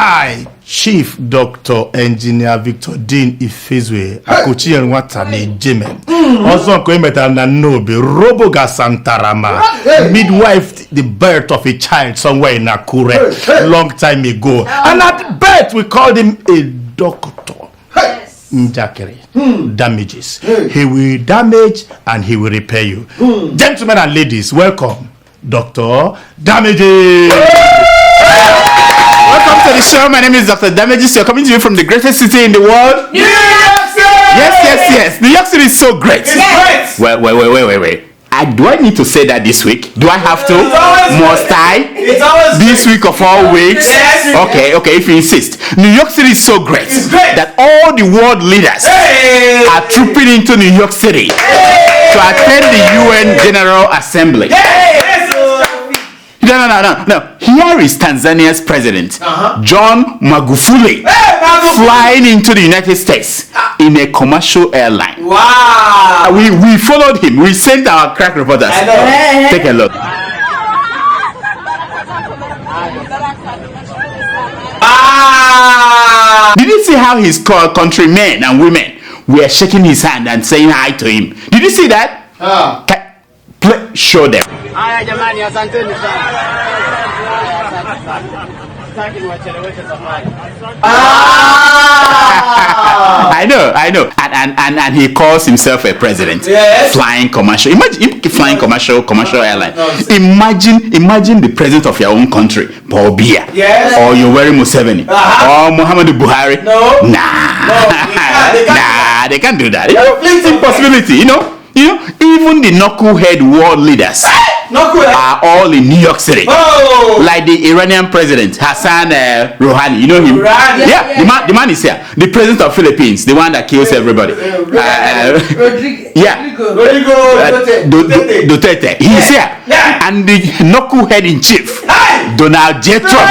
I, Chief Dr. Engineer Victor Dean Ifezwe, Akochi Enwatani Jemen, also Koimeta Nanobe, Roboga Santarama, midwife the birth of a child somewhere in Akure, long time ago. And at birth, we called him a doctor. Njakere. Damages. He will damage and he will repair you. Gentlemen and ladies, welcome, Dr. Damages. Welcome to the show. My name is Dr. Damages. You're coming to you from the greatest city in the world. New York City! Yes. New York City is so great. It's great. Wait. Do I need to say that this week? Do I have to? Must I? It's always this great. week of all weeks? Yes. Okay, if you insist. New York City is so great. It's great. That all the world leaders are trooping into New York City to attend the UN General Assembly. No. Here is Tanzania's president, John Magufuli, flying into the United States in a commercial airline. Wow. We followed him. We sent our crack reporters. Take a look. Did you see how his countrymen and women were shaking his hand and saying hi to him? Did you see that? Show them. I know. And he calls himself a president. Yes. Flying commercial. Imagine flying commercial airline. Imagine the president of your own country, Paul Biya. Yes. Or Yoweri Museveni. Or Muhammadu Buhari. No. They can't do that. It's impossibility, you know, even the knucklehead world leaders are all in New York City. Like the Iranian president Hassan Rouhani, you know him? Yeah. The man is here. The president of Philippines, the one that kills everybody. Duterte. He's here. And the knucklehead in chief, Donald J. Trump.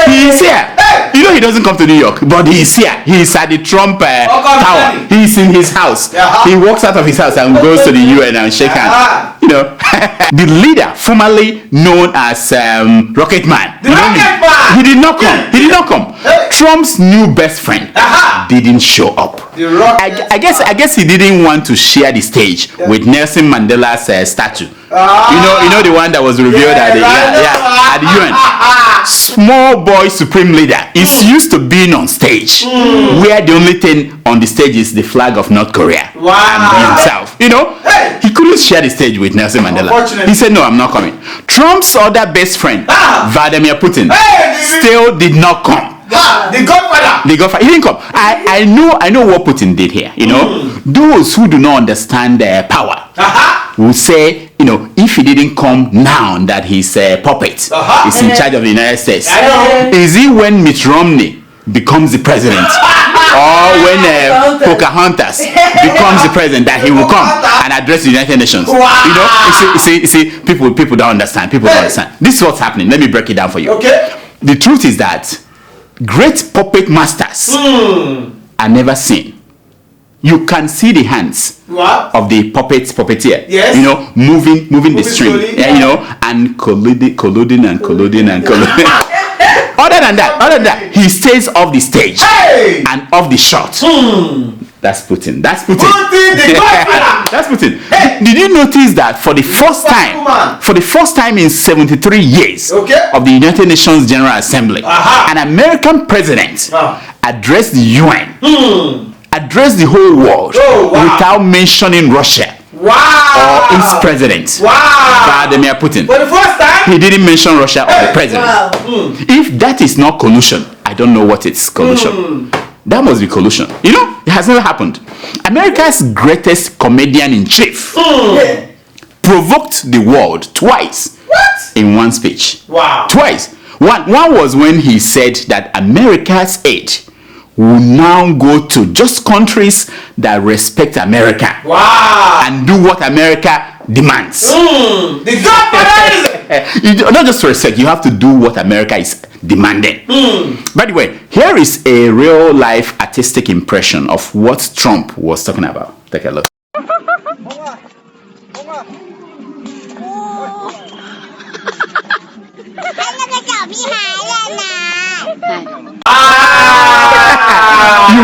He's here. You know he doesn't come to New York, but he's here. He's at the Trump Tower. He's in his house. He walks out of his house and goes to the UN and shake hands. You know, the leader, formerly known as Rocket Man. He did not come. Trump's new best friend didn't show up. I guess he didn't want to share the stage with Nelson Mandela's statue. You know the one that was revealed at the UN. Small boy supreme leader is used to being on stage where the only thing on the stage is the flag of North Korea and himself. You know, he couldn't share the stage with Nelson Mandela. He said, no, I'm not coming. Trump's other best friend, Vladimir Putin, still did not come. The Godfather. He didn't come. I know what Putin did here. You know, those who do not understand power will say, you know, if he didn't come now that he's a puppet is in charge of the United States, is it when Mitt Romney becomes the president or when Pocahontas becomes the president that he will come and address the United Nations? You know, you see, people don't understand. This is what's happening. Let me break it down for you. Okay. The truth is that great puppet masters are never seen. You can see the hands of the puppeteer. Yes. You know, moving the string. You know, and colluding. Other than that, he stays off the stage and off the shot. That's Putin. That's Putin. Did you notice that for the first time in 73 years of the United Nations General Assembly, an American president addressed the UN, addressed the whole world without mentioning Russia or its president, Vladimir Putin. For the first time, he didn't mention Russia or the president. If that is not collusion, I don't know what it's collusion. That must be collusion. You know, it has never happened. America's greatest comedian in chief provoked the world twice in one speech. Twice. One was when he said that America's aid will now go to just countries that respect America and do what America demands. Not just respect, you have to do what America is demanding. By the way, here is a real life artistic impression of what Trump was talking about. Take a look. You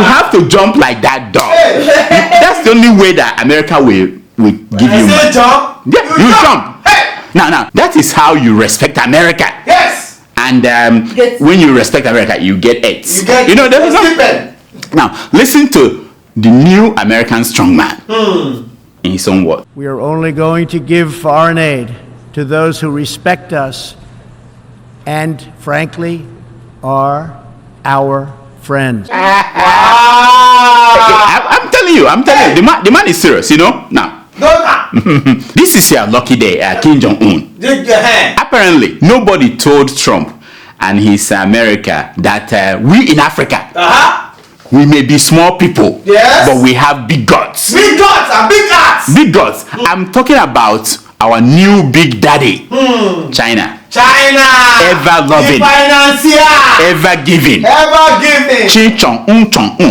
have to jump like that dog. That's the only way that America will give you money. Jump? Yeah, you jump. Hey! Now, that is how you respect America. Yes! And when you respect America, you get it. You know, there's no. Now, listen to the new American strongman in his own words. We are only going to give foreign aid to those who respect us and, frankly, are our friends. I'm telling you, the man is serious, you know. Now, this is your lucky day, Kim Jong-un. Apparently, nobody told Trump and his America that we in Africa, we may be small people, but we have big guts. Big guts and big hearts. Big guts. I'm talking about our new big daddy, China. Ever loving, financier, ever giving, Chi Chong Un Chong Un.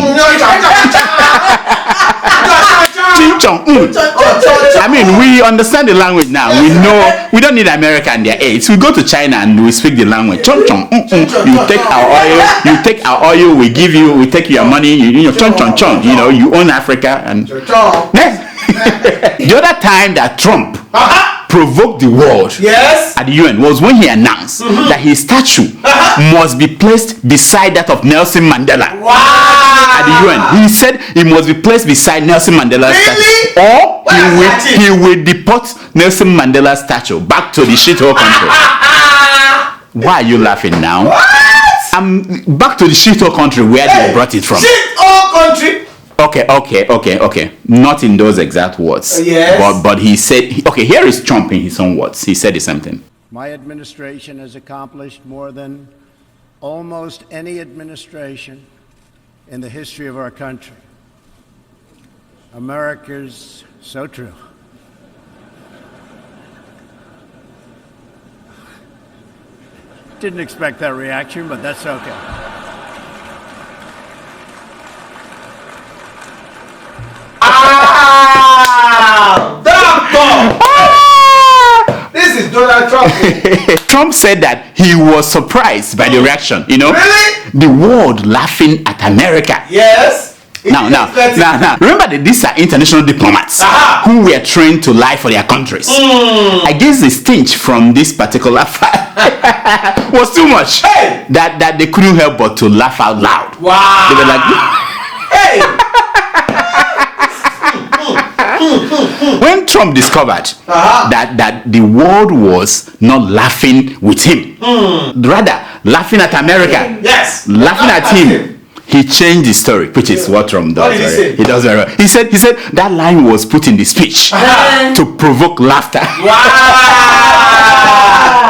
Chi Chong Un. I mean, we understand the language now. We know we don't need America and their aids. We go to China and we speak the language. Chong Chong Un Un. You take our oil. You take our oil. We give you. We take your money. You know, Chong Chong Chong. You know, you own Africa and. The other time that Trump provoked the world at the UN was when he announced that his statue must be placed beside that of Nelson Mandela. At the UN, he said it must be placed beside Nelson Mandela's statue, or he will deport Nelson Mandela's statue back to the shithole country. Why are you laughing now? I'm back to the shithole country where they brought it from. Shithole country. Okay. Not in those exact words. Yes. But he said, okay, here is Trump in his own words. He said the same thing. My administration has accomplished more than almost any administration in the history of our country. America's so true. Didn't expect that reaction, but that's okay. This is Donald Trump. Trump said that he was surprised by the reaction. You know, really? The world laughing at America. Yes. Now. Remember that these are international diplomats who were trained to lie for their countries. I guess the stench from this particular fight was too much. That they couldn't help but to laugh out loud. Wow. They were like, hey. When Trump discovered that the world was not laughing with him, rather laughing at America, laughing at him, he changed the story, which is what Trump does. What did he say? He does very well. He said that line was put in the speech to provoke laughter. Wow.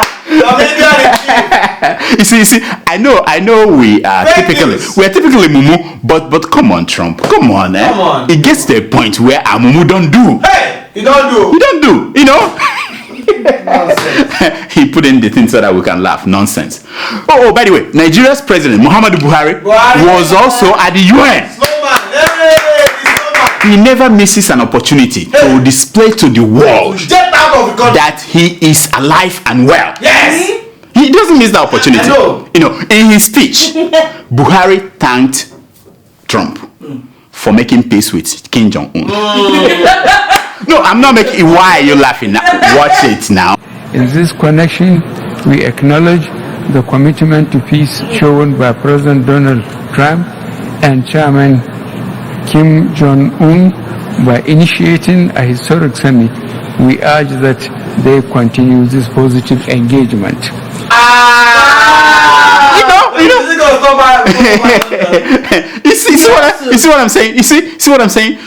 You see, I know we are typically mumu, but come on, Trump, come on, eh? Come on. It gets to a point where our mumu don't do. Hey, you don't do, you know. He put in the thing so that we can laugh. Nonsense. Oh, by the way, Nigeria's president Muhammadu Buhari was also at the UN. He never misses an opportunity to display to the world that he is alive and well. Yes. He doesn't miss the opportunity. You know, in his speech, Buhari thanked Trump for making peace with Kim Jong-un. No, I'm not making. Why are you laughing now? Watch it now. In this connection, we acknowledge the commitment to peace shown by President Donald Trump and Chairman Kim Jong-un by initiating a historic summit. We urge that they continue this positive engagement. You see what I'm saying? You see what I'm saying?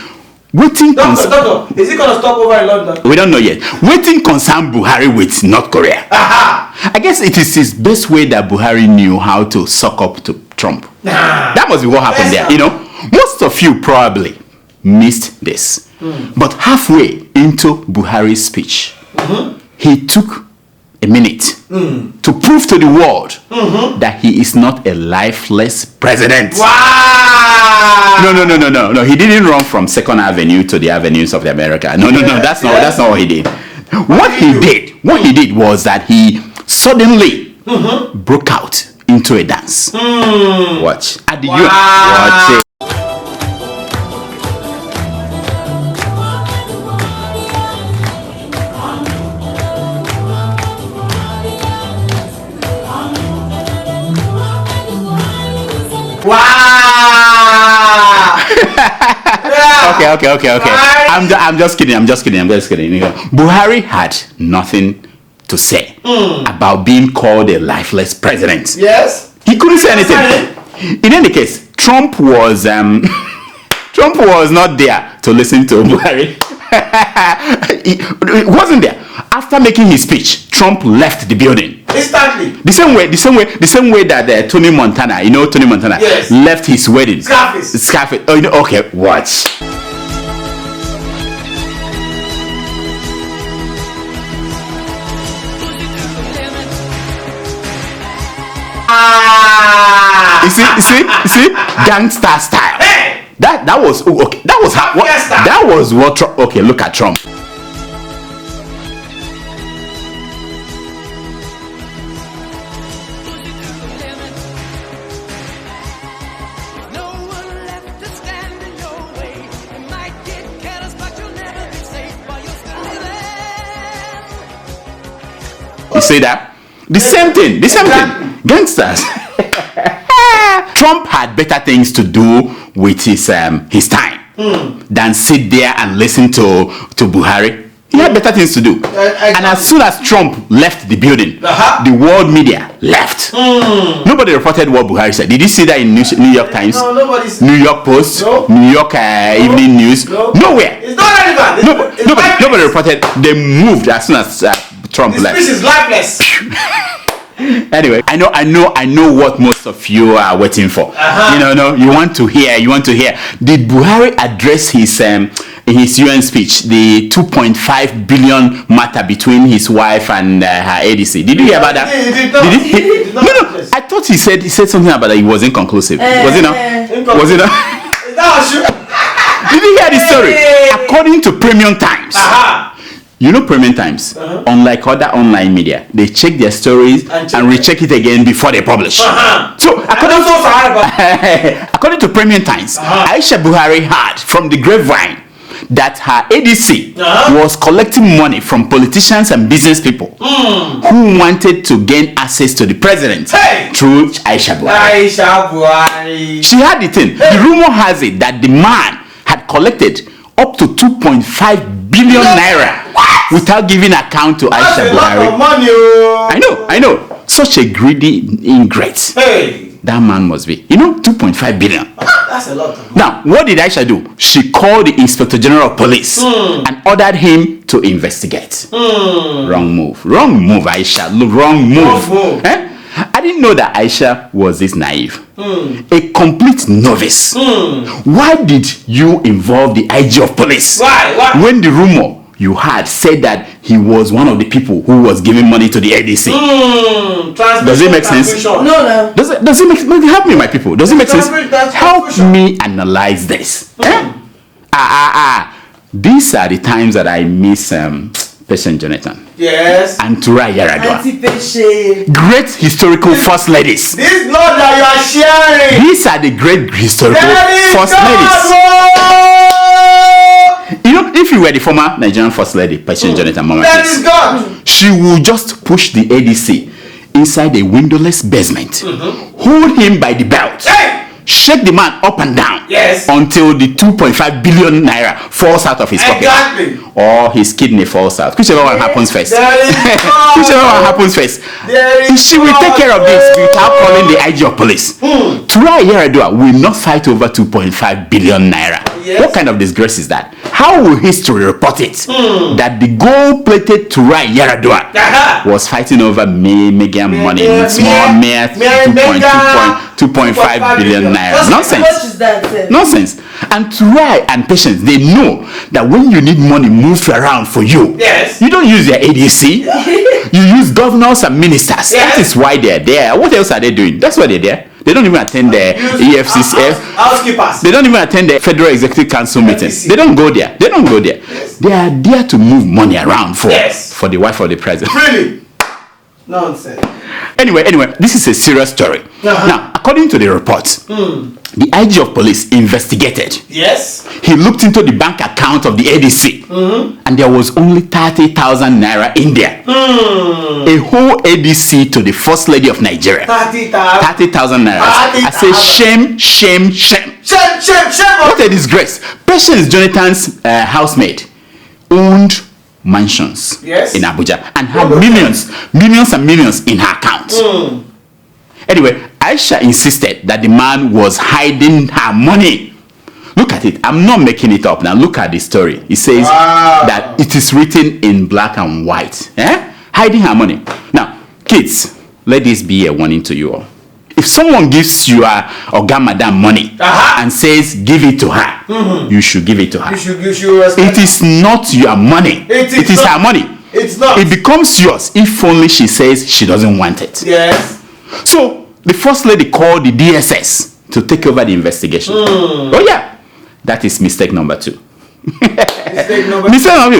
Waiting Doctor, is it going to stop over in London? We don't know yet. Waiting concern Buhari with North Korea. I guess it is his best way that Buhari knew how to suck up to Trump. That must be what happened there. You know, most of you probably missed this. But halfway into Buhari's speech, he took a minute to prove to the world that he is not a lifeless president. Wow! No. He didn't run from Second Avenue to the avenues of America. No. That's not what he did. What he did was that he suddenly broke out into a dance. Watch. At the UN. Watch it. Wow! Okay. I'm just kidding. Buhari had nothing to say about being called a lifeless president. Yes. He couldn't say anything. In any case, Trump was not there to listen to Buhari. He wasn't there. After making his speech, Trump left the building. Instantly. The same way that Tony Montana, Yes. left his wedding. Scarface. Oh, okay, watch. You see, gangster style. Hey! That was okay. That was what Trump. Okay, look at Trump. You see that? The same thing. Gangsters. Trump had better things to do with his time than sit there and listen to Buhari. He had better things to do. And as soon as Trump left the building, the world media left. Nobody reported what Buhari said. Did you see that in New York Times? No, nobody's. New York Post? No. New York Evening News? No. Nowhere. It's not relevant. Nobody reported. They moved as soon as Trump left. This is lifeless. Anyway, I know what most of you are waiting for. You want to hear. Did Buhari address his in his UN speech the 2.5 billion matter between his wife and her ADC? Did you hear about that? He did not. No. I thought he said something about that. It was inconclusive. Was it not? Was it not? Did you hear the story? According to Premium Times. You know Premium Times, unlike other online media, they check their stories and recheck it again before they publish. So according to Premium Times, Aisha Buhari heard from the grapevine that her ADC was collecting money from politicians and business people who wanted to gain access to the president through Aisha Buhari. She had the thing. The rumor has it that the man had collected up to 2.5 billion naira without giving account to Aisha Buhari. I know. Such a greedy ingrate. That man must be. 2.5 billion. That's a lot. Now, what did Aisha do? She called the Inspector General of Police and ordered him to investigate. Wrong move, Aisha. Wrong move. I didn't know that Aisha was this naive. A complete novice. Why did you involve the IG of police? Why? When the rumor you had said that he was one of the people who was giving money to the ADC. Does it make sense? No. Does it make sense? Help me, my people. Does it make sense? Help me analyze this. These are the times that I miss Patient Jonathan. Yes. And Tura Yaradua. Anti-Peshe. Great historical first ladies. This law that you are sharing. These are the great historical first ladies. If you were the former Nigerian first lady, Patient Jonathan Mama, she will just push the ADC inside a windowless basement, hold him by the belt, shake the man up and down until the 2.5 billion naira falls out of his pocket or his kidney falls out. Whichever one happens first. She will take care of this without calling the IG of police. Tura Yaradua will not fight over 2.5 billion naira. What kind of disgrace is that? How will history report it that the gold-plated Tura Yaradua was fighting over mega money, small mere 2.5 billion naira? Nonsense. And Tura and Patience, they know that when you need money moved around for you, you don't use your ADC, you use governors and ministers. That is why they're there. What else are they doing? That's why they're there. They don't even attend the EFCC. Housekeepers. They don't even attend the Federal Executive Council meetings. They don't go there. They are there to move money around for the wife of the president. Really? Nonsense. Anyway, this is a serious story. Now, according to the report, the IG of police investigated. Yes. He looked into the bank account of the ADC, and there was only 30,000 naira in there. A whole ADC to the First Lady of Nigeria. 30,000 naira. I say shame. Shame. What a disgrace. Patience Jonathan's housemaid owned mansions in Abuja and had millions in her account. Anyway, Aisha insisted that the man was hiding her money. Look at it. I'm not making it up now. Look at the story. It says that it is written in black and white. Hiding her money. Now, kids, let this be a warning to you all. If someone gives you or madam money and says give it to her, you should give it to her. You should it is not your money. It is her money. It's not. It becomes yours if only she says she doesn't want it. Yes. So the First Lady called the DSS to take over the investigation. Oh yeah, that is mistake number 2. Mistake number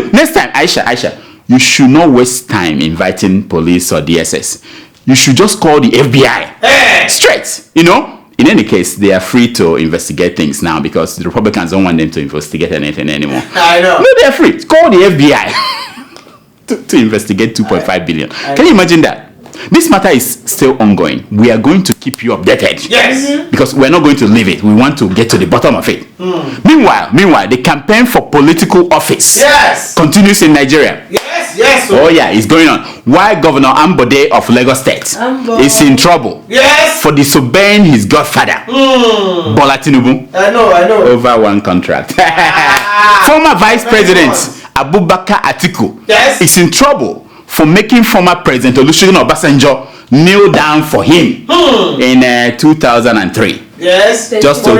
2. Next time, Aisha, you should not waste time inviting police or DSS. You should just call the FBI straight. You know, in any case, they are free to investigate things now because the Republicans don't want them to investigate anything anymore. I know. No, they are free. Call the FBI to investigate 2.5 billion. Can you imagine that? This matter is still ongoing. We are going to keep you updated. Yes. Because we're not going to leave it. We want to get to the bottom of it. Meanwhile, the campaign for political office continues in Nigeria. Yes. Oh yeah, it's going on. Why Governor Ambode of Lagos State is in trouble for disobeying his godfather, Bola Tinubu. I know. Over one contract. Former Vice President Abubakar Atiku is in trouble for making former President Olusegun Obasanjo kneel down for him in 2003. Yes. Just to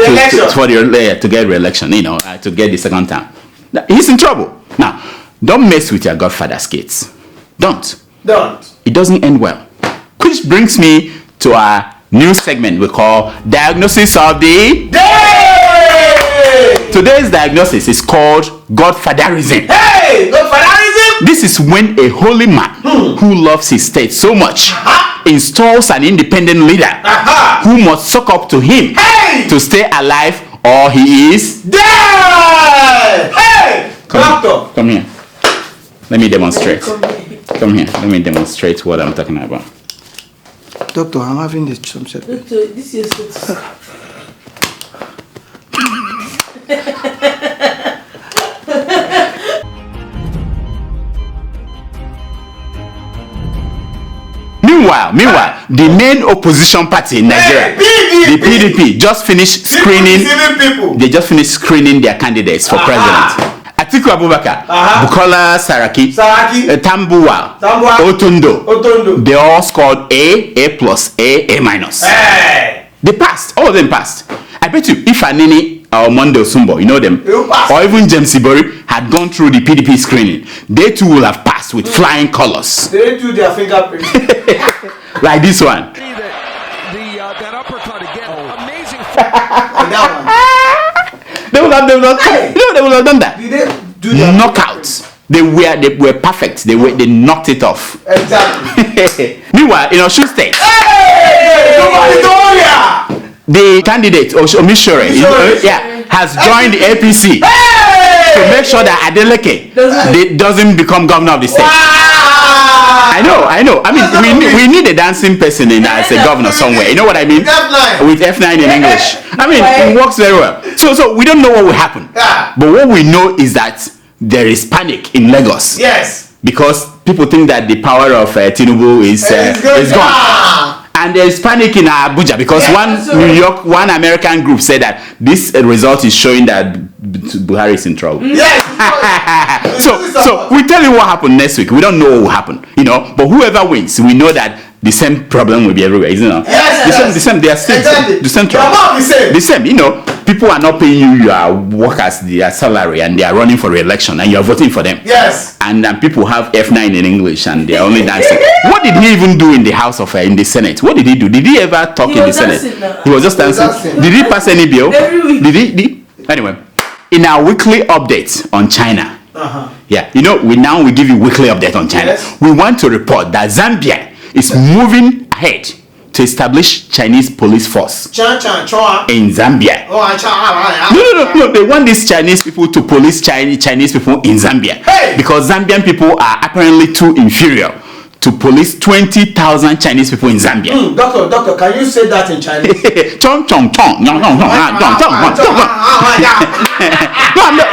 get re-election, to get the second term. He's in trouble. Now, don't mess with your godfather's kids. Don't. It doesn't end well. Which brings me to our new segment we call Diagnosis of the Day. Today's diagnosis is called Godfatherism. Hey, Godfatherism! This is when a holy man who loves his state so much installs an independent leader who must suck up to him to stay alive or he is dead. Hey, doctor, come here. Let me demonstrate. Come here. Let me demonstrate what I'm talking about. Doctor, I'm having this chumset. Doctor, this is your Meanwhile, the main opposition party in Nigeria, the PDP, just finished screening. They just finished screening their candidates for president. Atiku Abubakar, Bukola Saraki, Tambuwal, Otondo. They all scored A+, A-. They passed. All of them passed. I bet you, if Anini or Mondo Sumbo, you know them, or even James Ibori had gone through the PDP screening, they too will have passed with flying colors. They do their fingerprints. Like this one. That uppercut again. Amazing. They would have done that. Did they do that? Knockouts. They were perfect. They knocked it off. Exactly. Meanwhile, in Osun State, the candidate Omisore has joined the APC to make sure that Adeleke doesn't become governor of the state. I know. I mean, we need a dancing person as a governor somewhere. You know what I mean? With F9 in English. I mean, it works very well. So we don't know what will happen. But what we know is that there is panic in Lagos. Yes. Because people think that the power of Tinubu is gone. And there is panic in Abuja because one American group said that this result is showing that Buhari is in trouble. Yes. So we tell you what happened next week. We don't know what will happen, but whoever wins, we know that the same problem will be everywhere, isn't it? Yes. The same. They are still the same trouble. The same. People are not paying you your workers their salary and they are running for re-election and you are voting for them. Yes. And people have F9 in English and they are only dancing. What did he even do in the House of in the Senate? What did he do? Did he ever talk in the Senate? He was just dancing. Did he pass any bill? Every week. Did he? Anyway, in our weekly update on China, we give you weekly update on China. Yes. We want to report that Zambia is moving ahead to establish Chinese police force in Zambia. No. They want these Chinese people to police Chinese people in Zambia. Because Zambian people are apparently too inferior to police 20,000 Chinese people in Zambia. Doctor, can you say that in Chinese? Chong chong chong. No,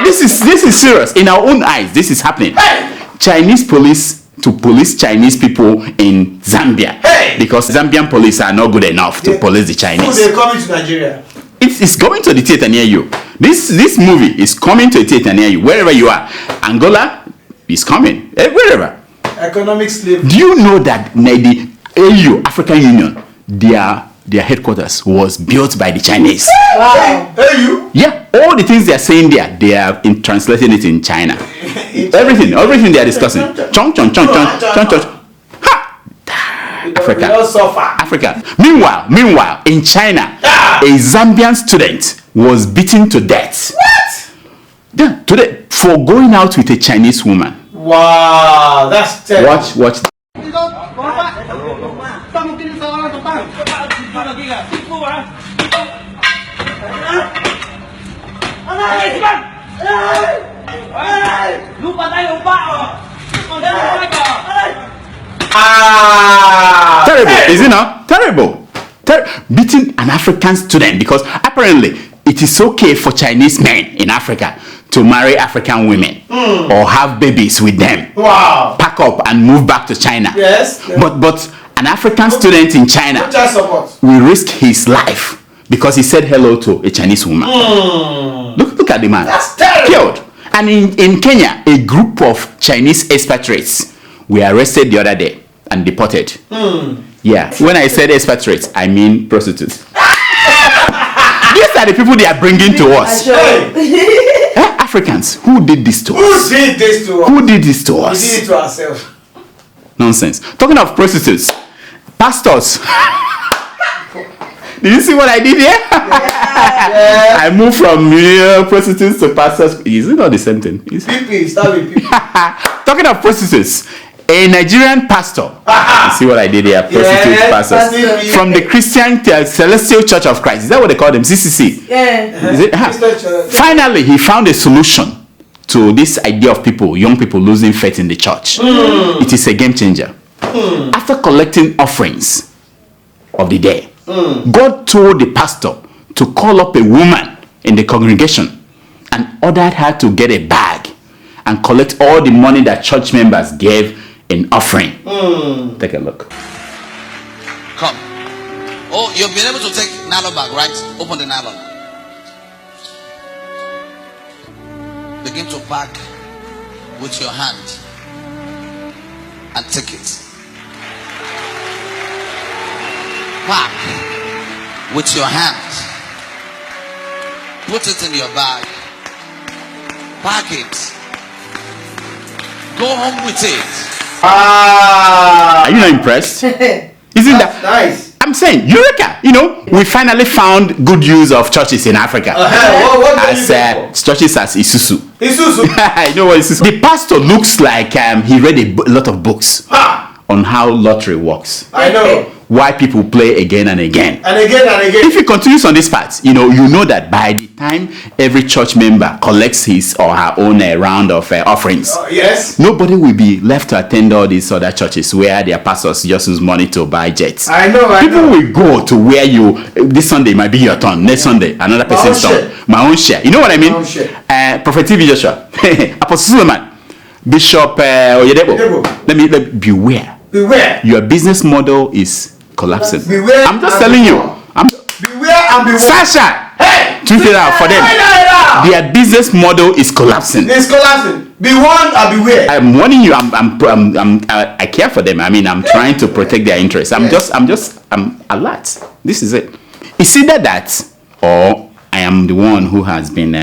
this is serious. In our own eyes, this is happening. Chinese police to police Chinese people in Zambia. Because Zambian police are not good enough to police the Chinese. So they're coming to Nigeria. It's coming to the theater near you. This movie is coming to a theater near you, wherever you are. Angola is coming, wherever. Economic slavery. Do you know that the AU, African Union, their headquarters was built by the Chinese? Wow. AU? Yeah, all the things they are saying there, they are translating it in China. everything they are discussing. Chong. Africa. Meanwhile, in China, a Zambian student was beaten to death. What? Yeah, today for going out with a Chinese woman. Wow, that's terrible. Watch. Terrible, is it not? Terrible. Beating an African student because apparently it is okay for Chinese men in Africa to marry African women or have babies with them. Wow. Pack up and move back to China. Yes. But an African student in China will risk his life because he said hello to a Chinese woman. Look at the man. That's terrible. Killed. And in Kenya, a group of Chinese expatriates were arrested the other day and deported. Yeah. When I said expatriates, I mean prostitutes. These are the people they are bringing to us. Africans, who did this to us? Who did this to us? Who did this to us? We did it to ourselves. Nonsense. Talking of prostitutes, pastors. Did you see what I did here? Yeah. I moved from prostitutes to pastors. Is it not the same thing? Start with people. Talking of prostitutes, a Nigerian pastor. You see what I did here? Prostitutes, pastors. From the Christian Celestial Church of Christ. Is that what they call them? CCC. Yeah. Is it? Finally, he found a solution to this idea of young people losing faith in the church. It is a game changer. After collecting offerings of the day, God told the pastor to call up a woman in the congregation and ordered her to get a bag and collect all the money that church members gave in offering. Take a look. Come. Oh, you've been able to take nylon bag, right? Open the nylon. Begin to pack with your hand and take it. Pack with your hand. Put it in your bag. Pack it. Go home with it. Are you not impressed? Isn't that nice? I'm saying, Eureka! We finally found good use of churches in Africa. As churches as Isusu. You know what Isusu? The pastor looks like he read a lot of books on how lottery works. I know. Why people play again and again. And again and again. If he continues on this path, you know that by the time every church member collects his or her own round of offerings, yes, nobody will be left to attend all these other churches where their pastors just use money to buy jets. I know. People will go to where this Sunday might be your turn, next Sunday another person's turn. My own share. You know what I mean? My own share. Prophet TV Joshua, Apostle Suleiman, Bishop Oyedebo. Let me beware. Beware. Your business model is collapsing. Beware. I'm just telling you. Beware and beware. Sasha, tweet it out for them. Their business model is collapsing. It's collapsing. Be warned and beware. I'm warning you. I care for them. I mean, I'm trying to protect their interests. I'm alert. This is it. It's either that or I am the one who has been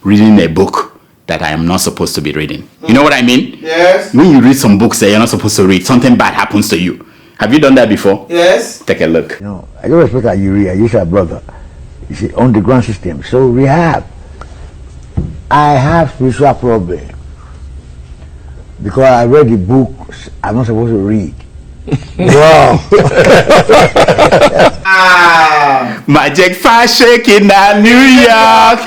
reading a book that I am not supposed to be reading. You know what I mean? Yes. When you read some books that you're not supposed to read, something bad happens to you. Have you done that before? Yes. Take a look. No, I don't respect Aisha brother. You see, on the ground system. So rehab. I have spiritual problem because I read the books I'm not supposed to read. Wow. Magic fast shaking in New York.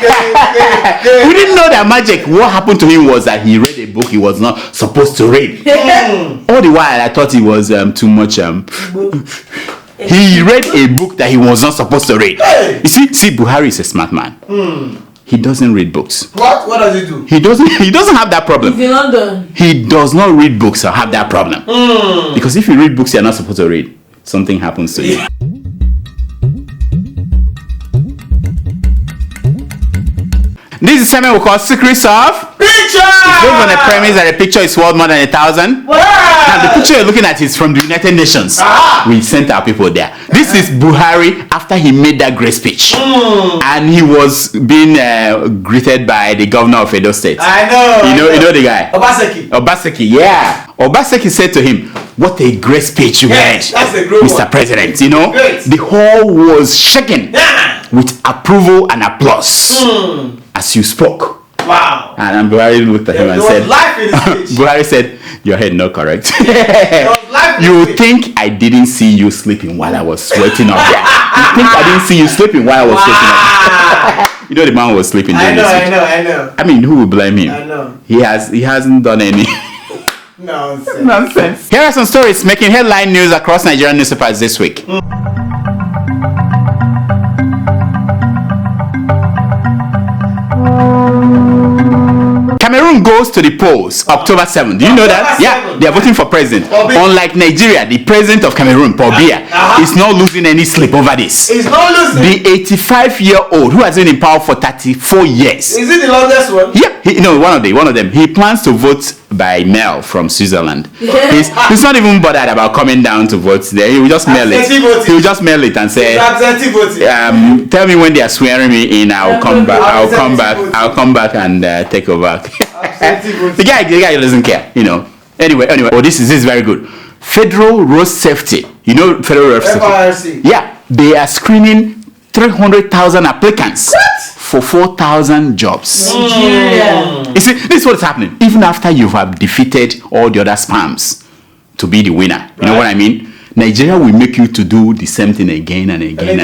We didn't know that magic. What happened to him was that he read a book he was not supposed to read. All the while I thought he was too much. He read a book that he was not supposed to read. You see, Buhari is a smart man. He doesn't read books. What does he do? He doesn't have that problem. He's in London. He does not read books or have that problem. Because if you read books you're not supposed to read, something happens to you. This is something we call secrets of Picture! It's based on the premise that a picture is worth more than 1,000. Now the picture you're looking at is from the United Nations. We sent our people there. This is Buhari after he made that great speech. And he was being greeted by the governor of Edo State. I know. You know the guy? Obaseki, yeah. Obaseki said to him, "What a great speech you made, that's a great Mr. one. President." You know, Great. the hall was shaking with approval and applause as you spoke. Wow. And Buhari looked at him and There said, was life in his speech. Buhari said, "Your head not correct. There was life in You his would speech. think I didn't see you sleeping while I was sweating up there. You think I didn't see you sleeping while I was sweating up there." You know the man was sleeping during the speech. I know. I mean, who will blame him? I know. He hasn't done any Nonsense. Here are some stories making headline news across Nigerian newspapers this week. Cameroon goes to the polls October 7th. Do you know that? October Yeah, 7th. they are voting for president. Unlike Nigeria, the president of Cameroon, Paul Biya, is not losing any sleep over this. He's not losing. The 85-year-old who has been in power for 34 years. Is it the longest one? Yeah, one of them. He plans to vote by mail from Switzerland. He's not even bothered about coming down to vote there. He will just mail it. Absentee voting. He will just mail it and say, Absentee voting. tell me when they are swearing me in. I'll come back and take over. The guy doesn't care, you know. Anyway. Oh, this is very good. Federal Road Safety. You know Federal Road Safety. FRC. Yeah, they are screening 300,000 applicants for 4,000 jobs. You see, this is what's happening. Even after you have defeated all the other spams to be the winner, you know what I mean? Nigeria will make you to do the same thing again and again.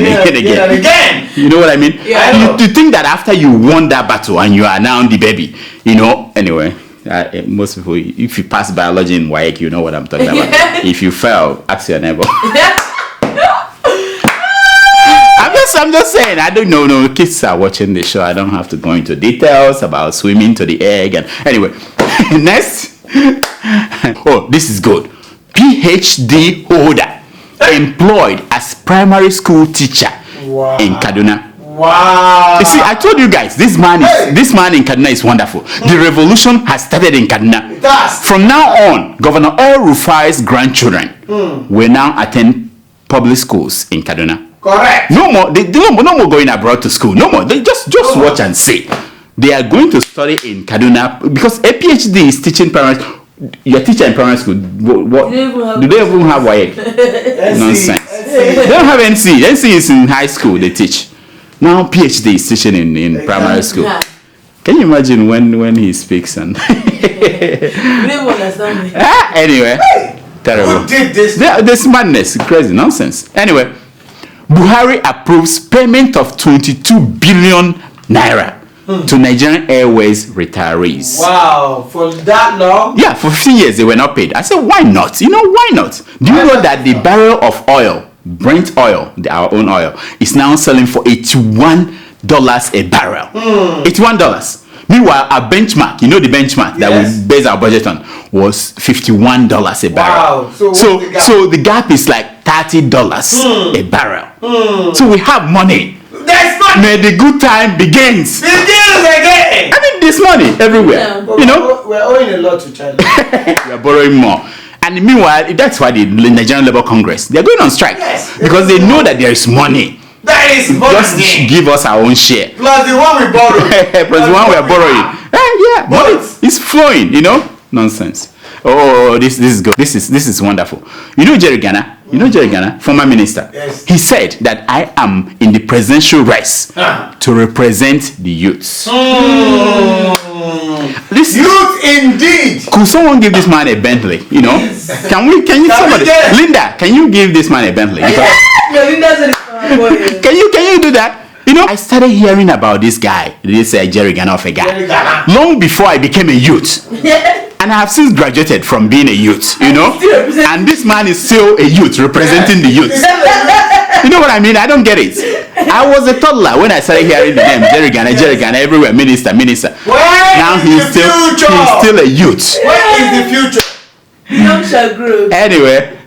You know what I mean? Yeah, you think that after you won that battle and you are now the baby, you know? Anyway, most people, if you pass biology in WAEC, you know what I'm talking about. If you fail, ask your neighbor. I'm just saying, I don't know. No, kids are watching the show. I don't have to go into details about swimming to the egg. And anyway, next. Oh, this is good. PhD holder employed as primary school teacher in Kaduna. Wow. You see, I told you guys, this man in Kaduna is wonderful. The revolution has started in Kaduna. It does. From now on, Governor El Rufai's grandchildren will now attend public schools in Kaduna. Correct. No more going abroad to school. No more. They just watch and see. They are going to study in Kaduna because a PhD is teaching primary. Your teacher in primary school. What do they even have WAEC? Nonsense. They don't have NC. NC is in high school. They teach. Now PhD is teaching in primary school. Can you imagine when he speaks and? Anyway, terrible. Who did this? This madness, crazy nonsense. Anyway. Buhari approves payment of 22 billion naira to Nigerian Airways retarees. Wow, for that long? Yeah, for 15 years they were not paid. I said, why not? You know, why not? Do you know that the barrel of oil, Brent oil, our own oil, is now selling for $81 a barrel? $81. Meanwhile, our benchmark, you know the benchmark that we base our budget on, was $51 a barrel. Wow. So the gap is like $30 a barrel. So we have money. There's money. May the good time begins. Begins again. I mean, there's money everywhere. You know, we're owing a lot to China. we are borrowing more. And meanwhile, that's why the Nigerian Labour Congress, they're going on strike. Because they know that there is money. That is money. Just give us our own share. Plus the one we borrowed. Plus the one we are borrowing. Money is flowing, you know? Nonsense. Oh, this is good. This is wonderful. You know Jerry Gana? You know Jerry Gana, former minister? Yes. He said that I am in the presidential race to represent the youths. This Youth indeed. Could someone give this man a Bentley? You know? Can you somebody? get it? Linda, can you give this man a Bentley? Because- can you do that? You know, I started hearing about this guy, this Jerry Gana of a guy, long before I became a youth. And I have since graduated from being a youth, you know. And this man is still a youth representing the youth. You know what I mean? I don't get it. I was a toddler when I started hearing the name Jerry Gana everywhere, minister. Now he's still a youth. Where is the future? Young shall grow. Anyway,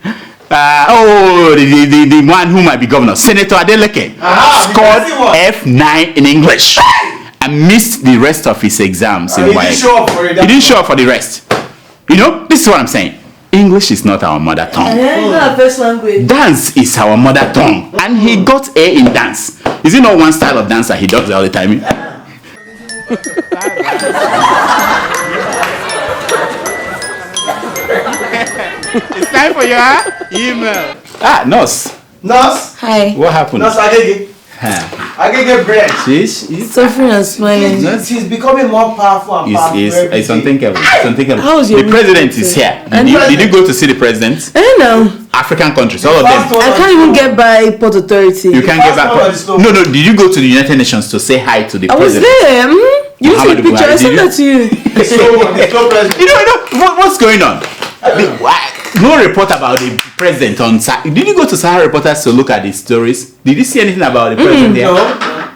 the one who might be governor, Senator Adeleke, scored F9 in English and missed the rest of his exams in He WAEC. didn't show up for it. He didn't show up for the rest. You know, this is what I'm saying. English is not our mother tongue. It's not our first language. Dance is our mother tongue. And he got A in dance. Is it not one style of dance that he does all the time? It's time for your email. Nurse. Nurse. Hi. What happened? Nurse Agege. Agege bread. She's Suffering and smiling. She's becoming more powerful and powerful. it's unthinkable. It's unthinkable. How is your The president is here. Did you go to see the president? I don't know. African countries, all of them. I can't even get by Port Authority. You can't get back. No. Did you go to the United Nations to say hi to the I was president? there. You see the Muhammadu picture? I Buhari, sent did that to you. You know what's going on? No report about the president on Sahara. Did you go to Sahara Reporters to look at the stories? Did you see anything about the president there? No.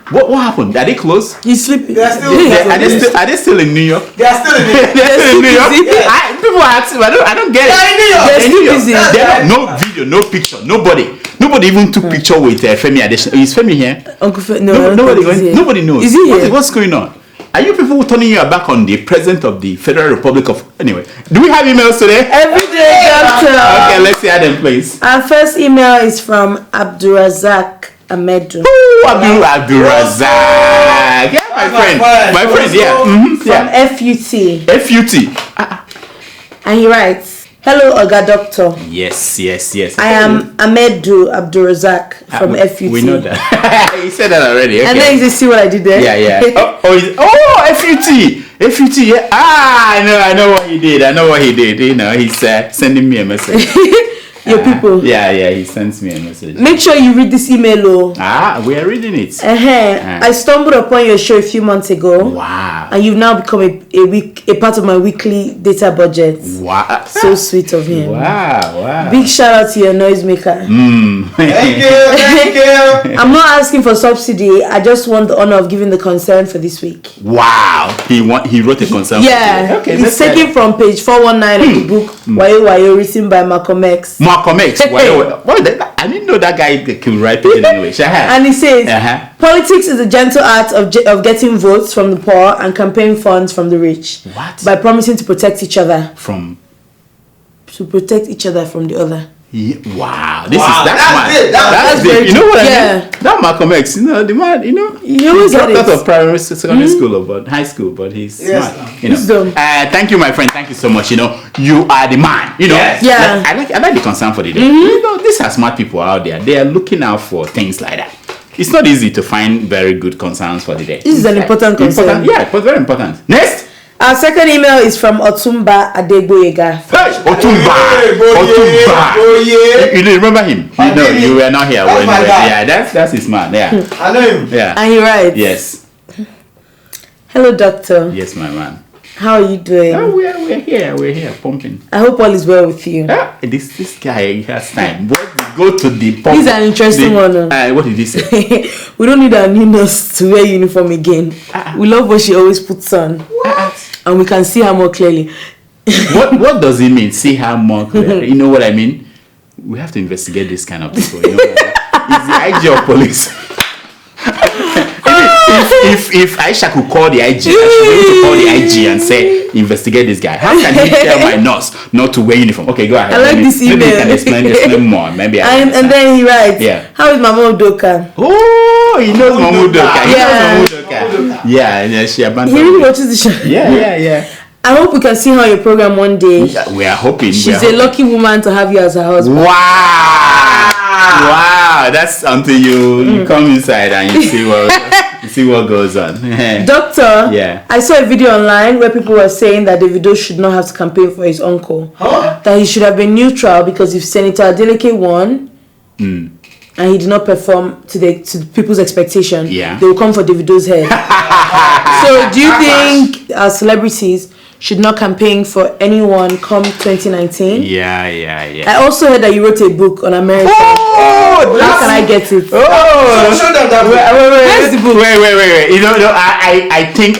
What happened? Are they closed? He's sleeping. They are still. Are they still in New York? They are still in it. They're still in New York. busy. People are asking. I don't get it. They are in New York. They're still busy. No video, no picture, nobody even took picture with Femi Adesina. Is Femi here? Uncle Fe- no, Nobody knows. Is he here? What's going on? Are you people turning your back on the president of the Federal Republic of... Anyway, do we have emails today? Every day, doctor. Okay, let's hear them, please. Our first email is from Abdurazak Ahmedu. Ooh, Abdurazak. Yeah, my friend. My friend, yeah. From FUT. FUT. And he writes, Hello, Oga Doctor. Yes. I am Ahmedu Abdurazak from FUT. We know that. He said that already. Okay. And then you see what I did there? Yeah. FUT, yeah. I know what he did. You know, he's sending me a message. Your people. Yeah, he sends me a message. Make sure you read this email, oh. We are reading it. I stumbled upon your show a few months ago. Wow. And you've now become a part of my weekly data budget. Wow. So sweet of him. Wow. Big shout out to your noisemaker. Thank you. I'm not asking for subsidy. I just want the honor of giving the concern for this week. Wow. He wrote a concern. Yeah. Okay. It's taken from page 419 of the book Wayo written by Malcolm X. Malcolm X. I didn't know that guy could write it in English. And he says, politics is the gentle art of getting votes from the poor and campaign funds from the rich. What? By promising to protect each other from the other. Yeah, wow. That's it. That's very it. You know what I yeah. mean? That Malcolm X, the man, he always dropped had out it. of primary, secondary school, but high school, but he's smart. Wisdom. Thank you, my friend. Thank you so much. You are the man. Yes. Yeah. I like the concern for the day. These are smart people out there. They are looking out for things like that. It's not easy to find very good concerns for the day. This is an important concern. Yeah, but very important. Next. Our second email is from Otumba Adegboyega. Hey, Otumba. You remember him? You were not here when. Yeah, that's his man. Yeah. I know him. Yeah. And he writes, Yes. Hello, doctor. Yes, my man. How are you doing? We're here, pumping. I hope all is well with you. This guy has time. But we go to the pump. This is an interesting one. What did he say? We don't need our new nurse to wear uniform again. We love what she always puts on. And we can see her more clearly. What does it mean? See her more clearly? You know what I mean? We have to investigate this kind of people. You know what I mean? It's the IG of police. If Aisha could call the IG, she should be able to call the IG and say, investigate this guy. How can he tell my nurse not to wear uniform? Okay, go ahead. I like this email. Maybe you can explain more. Maybe and then he writes, how is Mama Udoka? Oh, he knows Mama Udoka. Yeah, she abandoned. He really watches the show. Yeah. I hope we can see her on your program one day. Yeah, we are hoping. She's a lucky woman to have you as her husband. Wow, that's until you come inside and you see what. You see what goes on. Doctor, Yeah. I saw a video online where people were saying that Davido should not have to campaign for his uncle. Huh? That he should have been neutral because if Senator Adeleke won and he did not perform to people's expectation, Yeah. they will come for Davido's head. So do you think as celebrities should not campaign for anyone come 2019? Yeah. I also heard that you wrote a book on America. Oh, How can I get it? So show them that. Where's the book? Wait. You know, I think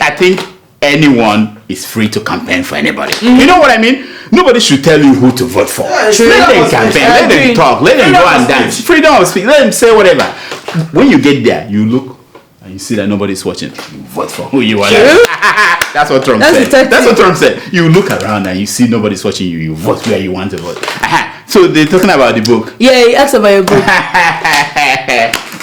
anyone is free to campaign for anybody. You know what I mean? Nobody should tell you who to vote for. Yeah, Let them campaign, let them talk, let them go and dance. Freedom of speech, let them say whatever. When you get there, you look and you see that nobody's watching. You vote for who you want. That's what Trump said. That's what Trump said. You look around and you see nobody's watching you. You vote where you want to vote. So they're talking about the book. Yeah, he asked about your book.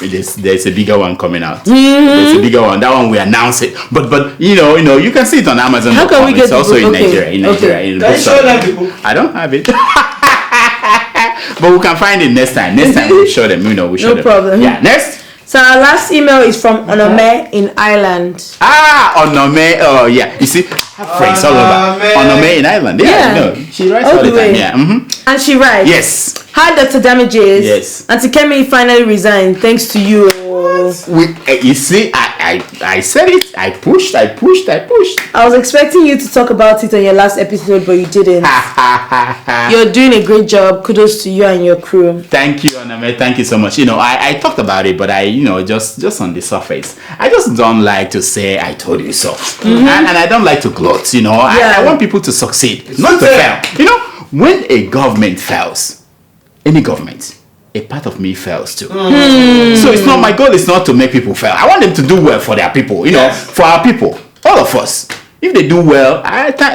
There's a bigger one coming out. There's a bigger one. That one we announce it. But you know, you can see it on Amazon. How can we get it's also the book? in Nigeria. In Nigeria. Okay. In Can you show them the book? I don't have it. But we can find it next time. Next time we'll show them. We'll show them. No problem. Yeah. Next. So our last email is from Onome in Ireland. Onome. Oh yeah. You see, I have friends all over. Onome in Ireland. Yeah. She writes all the time. Yeah. And she writes. Yes. Hi, Dr. Damages. Yes. Auntie Kemi finally resigned thanks to you. You see, I said it. I pushed. I was expecting you to talk about it on your last episode, but you didn't. You're doing a great job. Kudos to you and your crew. Thank you, Onome. Thank you so much. I talked about it, but just on the surface. I just don't like to say I told you so, and I don't like to gloat. I want people to succeed, not to fail. When a government fails, any government, a part of me fails too. So it's not, my goal is not to make people fail. I want them to do well for their people, for our people, all of us. If they do well,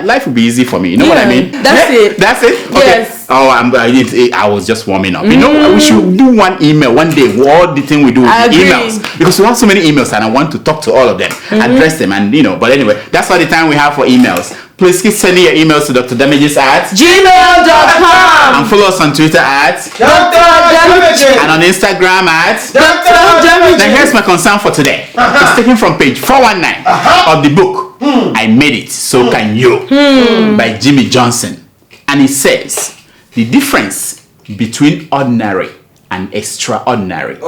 life will be easy for me. You know what I mean? That's it. That's it? Okay. Yes. Oh, I was just warming up. We should do one email one day. What the thing we do with the emails? Because we have so many emails and I want to talk to all of them, address them, and but anyway, that's all the time we have for emails. Please keep sending your emails to drdamages@gmail.com and follow us on Twitter Dr. and on Instagram Dr. Now here's my concern for today. It's taken from page 419 of the book I Made It, So Can You by Jimmy Johnson. And it says the difference between ordinary and extraordinary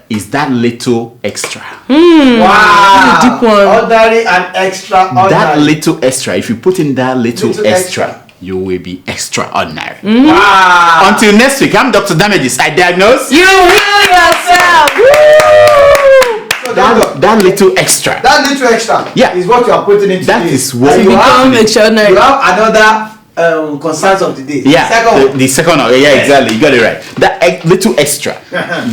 is that little extra. Wow. Deep one. Ordinary and extraordinary. That little extra, if you put in that little extra, you will be extraordinary. Wow. Until next week, I'm Dr. Damages. I diagnose. You heal yourself. That little extra. That little extra is what you are putting into That this. is what And you become extraordinary. You have another concerns of the day. Yeah, the second one. Yeah, exactly. You got it right. That little extra.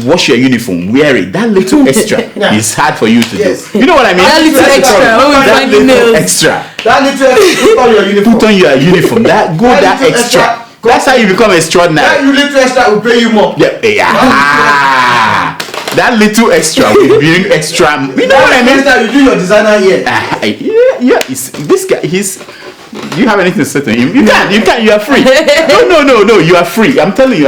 Wash your uniform, wear it. That little extra is hard for you to do. You know what I mean? That little extra. That little extra. That little extra. Put on your uniform. Put on your uniform. That extra. That's how you become extraordinary. That little extra will pay you more. Yeah. That little extra will bring extra. You know what I mean? You do your designer here. This guy, do you have anything to say to him? You can. You are free. No. You are free. I'm telling you.